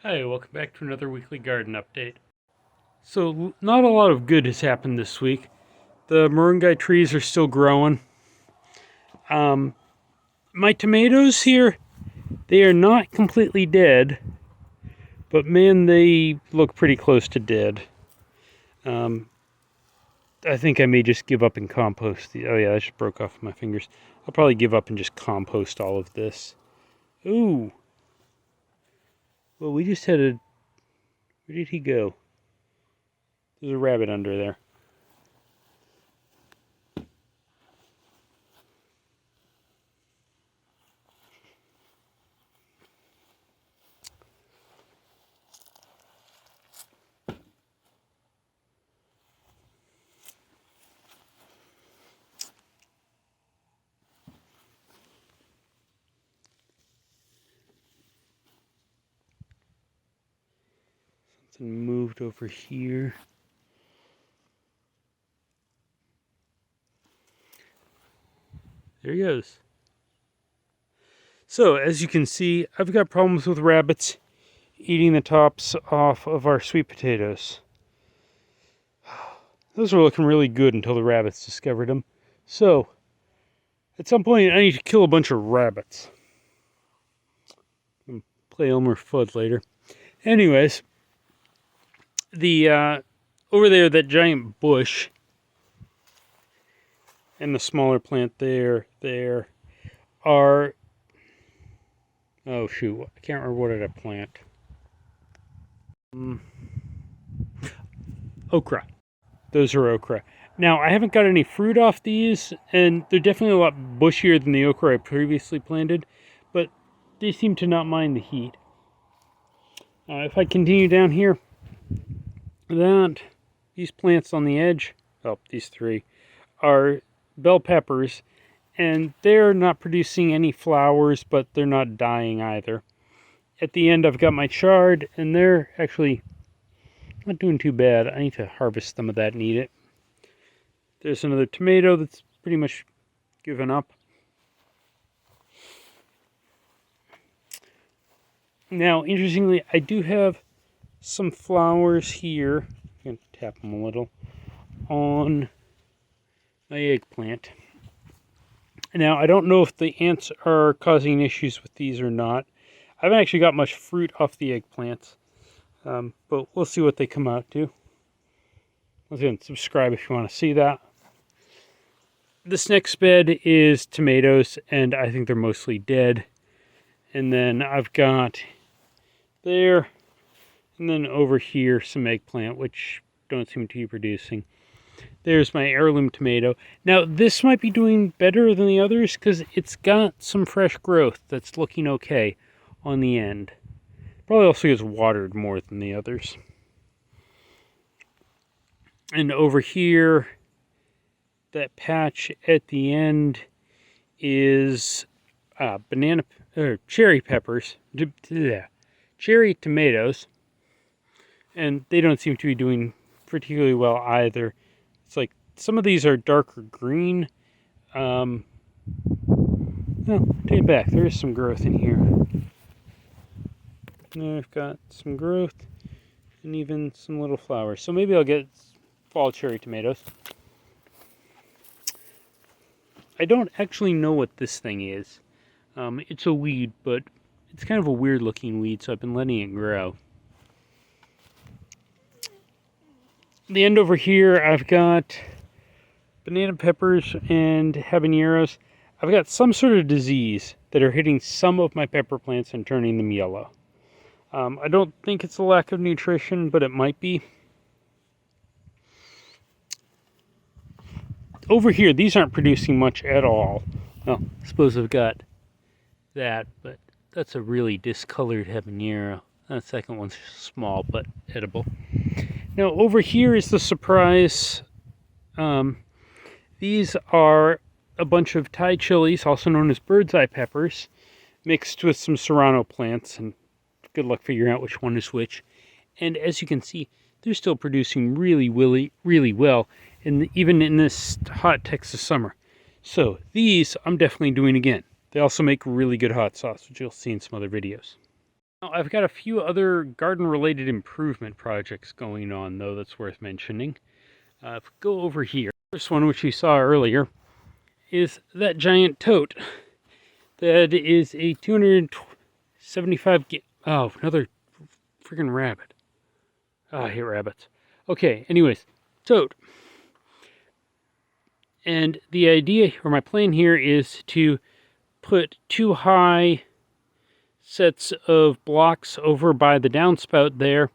Hi, welcome back to another weekly garden update. So, not a lot of good has happened this week. The moringa trees are still growing. My tomatoes here, they are not completely dead, but man, they look pretty close to dead. I think I may just give up and compost. Oh yeah, I just broke off my fingers. I'll probably give up and just compost all of this. Ooh. Well, we just had a... Where did he go? There's a rabbit under there. Something moved over here. There he goes. So, as you can see, I've got problems with rabbits eating the tops off of our sweet potatoes. Those were looking really good until the rabbits discovered them. So, at some point, I need to kill a bunch of rabbits. And play Elmer Fudd later. Anyways, the over there, that giant bush, and the smaller plant there are... Oh shoot, I can't remember what did I plant. Okra. Those are okra. Now, I haven't got any fruit off these, and they're definitely a lot bushier than the okra I previously planted, but they seem to not mind the heat. If I continue down here, these plants on the edge, these three, are bell peppers, and they're not producing any flowers, but they're not dying either. At the end, I've got my chard, and they're actually not doing too bad. I need to harvest some of that and eat it. There's another tomato that's pretty much given up. Now, interestingly, I do have some flowers here. I'm going to tap them a little on my eggplant. Now, I don't know if the ants are causing issues with these or not. I haven't actually got much fruit off the eggplants, but we'll see what they come out to. Once again, subscribe if you want to see that. This next bed is tomatoes, and I think they're mostly dead. And then I've got there, and then over here some eggplant, which don't seem to be producing. There's my heirloom tomato. Now, this might be doing better than the others because it's got some fresh growth that's looking okay on the end. Probably also gets watered more than the others. And over here, that patch at the end is cherry peppers, cherry tomatoes, and they don't seem to be doing particularly well either. It's like some of these are darker green. No, take it back. There is some growth in here. There, I've got some growth and even some little flowers. So maybe I'll get fall cherry tomatoes. I don't actually know what this thing is. It's a weed, but it's kind of a weird looking weed, so I've been letting it grow. The end over here, I've got banana peppers and habaneros. I've got some sort of disease that are hitting some of my pepper plants and turning them yellow. I don't think it's a lack of nutrition, but it might be. Over here, these aren't producing much at all. Well, I suppose I've got that, but that's a really discolored habanero. That second one's small, but edible. Now, over here is the surprise. These are a bunch of Thai chilies, also known as bird's eye peppers, mixed with some serrano plants, and good luck figuring out which one is which. And as you can see, they're still producing really well, and even in this hot Texas summer. So these I'm definitely doing again. They also make really good hot sauce, which you'll see in some other videos. Now, I've got a few other garden-related improvement projects going on, though, that's worth mentioning. If we go over here, first one, which you saw earlier, is that giant tote. That is a 275. Oh, another freaking rabbit. Oh, I hate rabbits. Okay, anyways, tote. And the idea, or my plan here, is to put 2 high sets of blocks over by the downspout there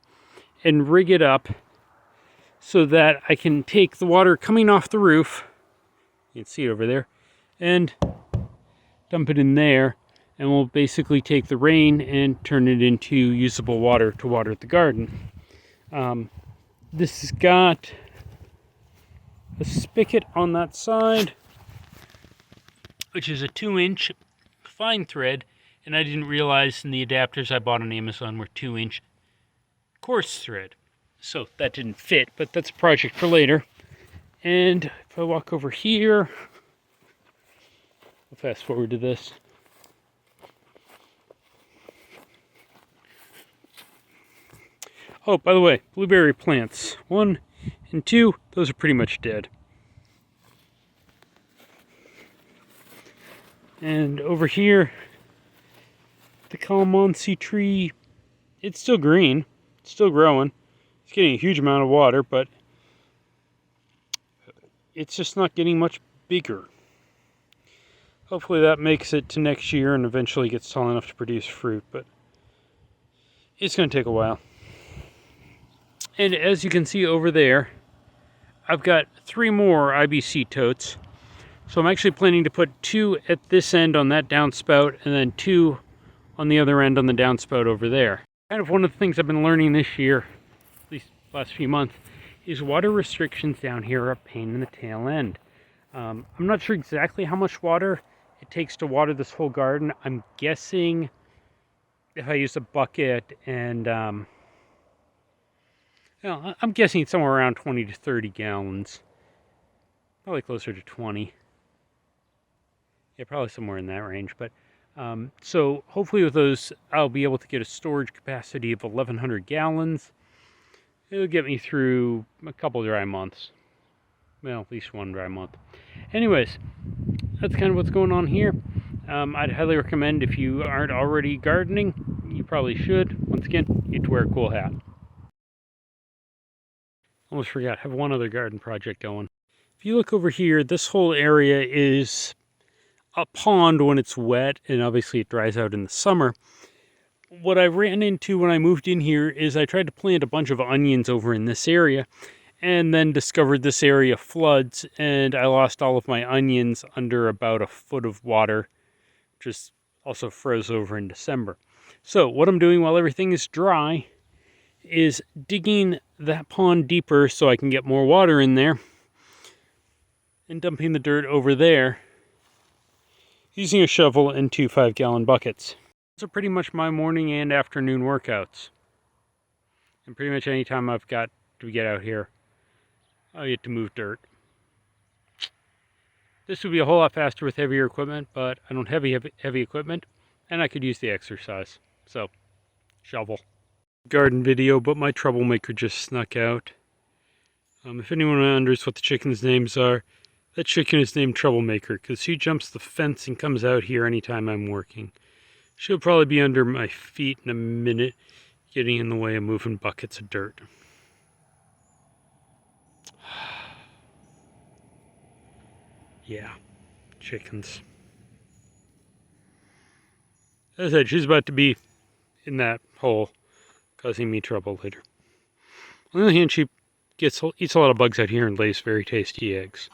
and rig it up so that I can take the water coming off the roof, you can see it over there, and dump it in there, and we'll basically take the rain and turn it into usable water to water the garden. This has got a spigot on that side, which is a 2-inch fine thread, and I didn't realize in the adapters I bought on Amazon were 2-inch coarse thread. So that didn't fit, but that's a project for later. And if I walk over here, I'll fast forward to this. Oh, by the way, blueberry plants 1 and 2, those are pretty much dead. And over here, the calamansi tree, it's still green, it's still growing. It's getting a huge amount of water, but it's just not getting much bigger. Hopefully that makes it to next year and eventually gets tall enough to produce fruit, but it's going to take a while. And as you can see over there, I've got 3 more IBC totes. So I'm actually planning to put 2 at this end on that downspout and then 2 on the other end on the downspout over there. Kind of one of the things I've been learning this year, at least the last few months, is water restrictions down here are a pain in the tail end. I'm not sure exactly how much water it takes to water this whole garden. I'm guessing if I use a bucket and I'm guessing somewhere around 20 to 30 gallons. Probably closer to 20. Yeah, probably somewhere in that range. But so hopefully with those, I'll be able to get a storage capacity of 1,100 gallons. It'll get me through a couple dry months. Well, at least one dry month. Anyways, that's kind of what's going on here. I'd highly recommend, if you aren't already gardening, you probably should. Once again, you have to wear a cool hat. Almost forgot, I have one other garden project going. If you look over here, this whole area is a pond when it's wet, and obviously it dries out in the summer. What I ran into when I moved in here is I tried to plant a bunch of onions over in this area, and then discovered this area floods, and I lost all of my onions under about a foot of water, which also froze over in December. So what I'm doing while everything is dry is digging that pond deeper so I can get more water in there, and dumping the dirt over there using a shovel and 2 5-gallon buckets. Those are pretty much my morning and afternoon workouts. And pretty much any time I've got to get out here, I get to move dirt. This would be a whole lot faster with heavier equipment, but I don't have heavy equipment, and I could use the exercise. So, shovel. Garden video, but my troublemaker just snuck out. If anyone wonders what the chickens' names are, that chicken is named Troublemaker because she jumps the fence and comes out here anytime I'm working. She'll probably be under my feet in a minute, getting in the way of moving buckets of dirt. Yeah, chickens. As I said, she's about to be in that hole, causing me trouble later. On the other hand, she eats a lot of bugs out here and lays very tasty eggs.